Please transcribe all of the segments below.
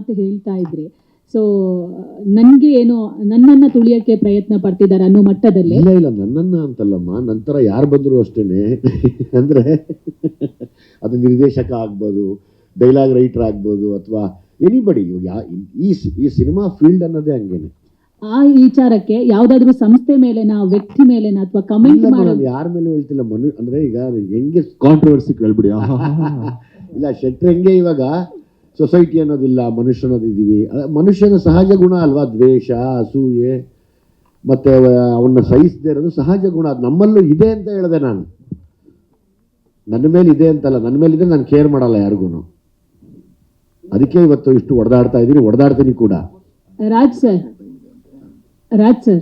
ಮಾತು ಹೇಳ್ತಾ ಇದ್ರಿ. ಸೊ ನನಗೆ ಏನೋ ನನ್ನನ್ನು ತುಳಿಯೋಕ್ಕೆ ಪ್ರಯತ್ನ ಪಡ್ತಿದ್ದಾರೆ ಅನ್ನೋ ಮಟ್ಟದಲ್ಲಿ. ಇಲ್ಲ ಇಲ್ಲ, ನನ್ನನ್ನು ಅಂತಲ್ಲಮ್ಮ, ನಂತರ ಯಾರು ಬಂದರೂ ಅಷ್ಟೇನೆ. ಅಂದರೆ ಅದು ನಿರ್ದೇಶಕ ಆಗ್ಬೋದು, ಡೈಲಾಗ್ ರೈಟರ್ ಆಗ್ಬೋದು, ಅಥವಾ ಎನಿಬಡಿ. ಈ ಸಿನಿಮಾ ಫೀಲ್ಡ್ ಅನ್ನೋದೇ ಹಂಗೇನೆ. ಆ ವಿಚಾರಕ್ಕೆ ಯಾವುದಾದ್ರೂ ಸಂಸ್ಥೆ ಮೇಲೆನಾ, ವ್ಯಕ್ತಿ ಮೇಲೆನಾ, ಅಥವಾ ಕಮೆಂಟ್ ಮಾಡೋದು? ಯಾರ ಮೇಲೆ ಹೇಳ್ತಿಲ್ಲ. ಅಂದ್ರೆ ಈಗ ಹೆಂಗೆ ಕಾಂಟ್ರವರ್ಸಿ ಕೇಳ್ಬಿಡಿ. ಇಲ್ಲ, ಶೆಟ್ರ್ ಹೆಂಗೆ ಇವಾಗ ಸೊಸೈಟಿ ಅನ್ನೋದಿಲ್ಲ, ಮನುಷ್ಯ ಅನ್ನೋದಿದ್ದೀವಿ. ಮನುಷ್ಯನ ಸಹಜ ಗುಣ ಅಲ್ವಾ, ದ್ವೇಷ, ಅಸೂಯೆ, ಮತ್ತೆ ಅವನ್ನ ಸಹಿಸದೇ ಇರೋದು ಸಹಜ ಗುಣ. ಅದು ನಮ್ಮಲ್ಲೂ ಇದೆ ಅಂತ ಹೇಳಿದೆ ನಾನು. ನನ್ನ ಮೇಲೆ ಇದೆ ಅಂತಲ್ಲ, ನನ್ನ ಮೇಲಿದೆ, ನಾನು ಕೇರ್ ಮಾಡಲ್ಲ ಯಾರಿಗೂ. ಅದಕ್ಕೆ ಇವತ್ತು ಇಷ್ಟು ಹೊಡೆದಾಡ್ತೀನಿ ಕೂಡ. ರಾಜ್ ಸರ್,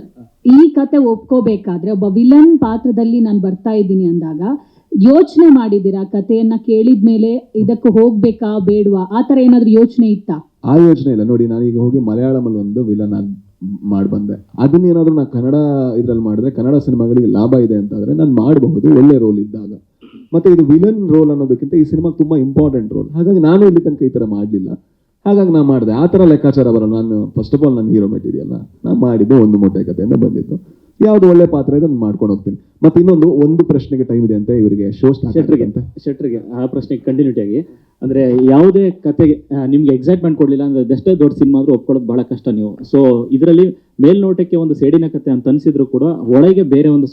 ಈ ಕತೆ ಒಪ್ಕೋಬೇಕಾದ್ರೆ ಒಬ್ಬ ವಿಲನ್ ಪಾತ್ರದಲ್ಲಿ ನಾನು ಬರ್ತಾ ಇದ್ದೀನಿ ಅಂದಾಗ ಯೋಚನೆ ಮಾಡಿದ್ದೀರಾ? ಕಥೆಯನ್ನ ಕೇಳಿದ್ಮೇಲೆ ಇದಕ್ಕೆ ಹೋಗ್ಬೇಕಾ ಬೇಡವಾ, ಆ ಥರ ಏನಾದ್ರೂ ಯೋಚನೆ ಇತ್ತಾ? ಆ ಯೋಚನೆ ಇಲ್ಲ ನೋಡಿ. ನಾನೀಗ ಹೋಗಿ ಮಲಯಾಳಮಲ್ಲಿ ಒಂದು ವಿಲನ್ ಆಗಿ ಮಾಡಿ ಬಂದೆ. ಅದನ್ನೇನಾದ್ರೂ ನಾನು ಕನ್ನಡ ಇದ್ರಲ್ಲಿ ಮಾಡಿದ್ರೆ, ಕನ್ನಡ ಸಿನಿಮಾಗಳಿಗೆ ಲಾಭ ಇದೆ ಅಂತಾದ್ರೆ ನಾನು ಮಾಡಬಹುದು, ಒಳ್ಳೆ ರೋಲ್ ಇದ್ದಾಗ. ಮತ್ತೆ ಇದು ವಿಲನ್ ರೋಲ್ ಅನ್ನೋದಕ್ಕಿಂತ ಈ ಸಿನಿಮಾಗೆ ತುಂಬಾ ಇಂಪಾರ್ಟೆಂಟ್ ರೋಲ್. ಹಾಗಾಗಿ ನಾನು ಇಲ್ಲಿ ತನಕ ಈ ತರ ಮಾಡಲಿಲ್ಲ. ಹಾಗಾಗಿ ನಾನು ಮಾಡಿದೆ. ಆ ಥರ ಲೆಕ್ಕಾಚಾರ ಬರಲ್ಲ. ನಾನು ಫಸ್ಟ್ ಆಫ್ ಆಲ್ ನಾನು ಹೀರೋ ಮೆಟೀರಿಯಲ್ ನಾನು ಮಾಡಿದ್ದು ಒಂದು ಮೊಟ್ಟೆ ಕಥೆಯಿಂದ ಬಂದಿದ್ದು. ಯಾವ್ದು ಒಳ್ಳೆ ಪಾತ್ರ ಇದೆ ಅದನ್ನು ಮಾಡ್ಕೊಂಡು ಹೋಗ್ತೀನಿ. ಮತ್ತೆ ಒಂದು ಪ್ರಶ್ನೆಗೆ ಟೈಮ್ ಇದೆ ಅಂತ ಇವರಿಗೆ ಶೋ ಶೆಟ್ರಿಗೆ ಆ ಪ್ರಶ್ನೆಗೆ ಕಂಟಿನ್ಯೂಟಿ ಆಗಿ, ಅಂದ್ರೆ ಯಾವುದೇ ಕತೆಗೆ ನಿಮ್ಗೆ ಎಕ್ಸೈಟ್ಮೆಂಟ್ ಕೊಡ್ಲಿಲ್ಲ ಅಂದ್ರೆ ಅದೆಷ್ಟೇ ದೊಡ್ಡ ಸಿನಿಮಾ ಆದ್ರೂ ಒಪ್ಕೊಳ್ಳೋದು ಬಹಳ ಕಷ್ಟ ನೀವು. ಸೊ ಇದರಲ್ಲಿ ಮೇಲ್ನೋಟಕ್ಕೆ ಒಂದು ಸೇಡಿನ ಕತೆ ಅಂತ ಅನ್ಸಿದ್ರು ಕೂಡ ಒಳಗೆ ಬೇರೆ ಒಂದು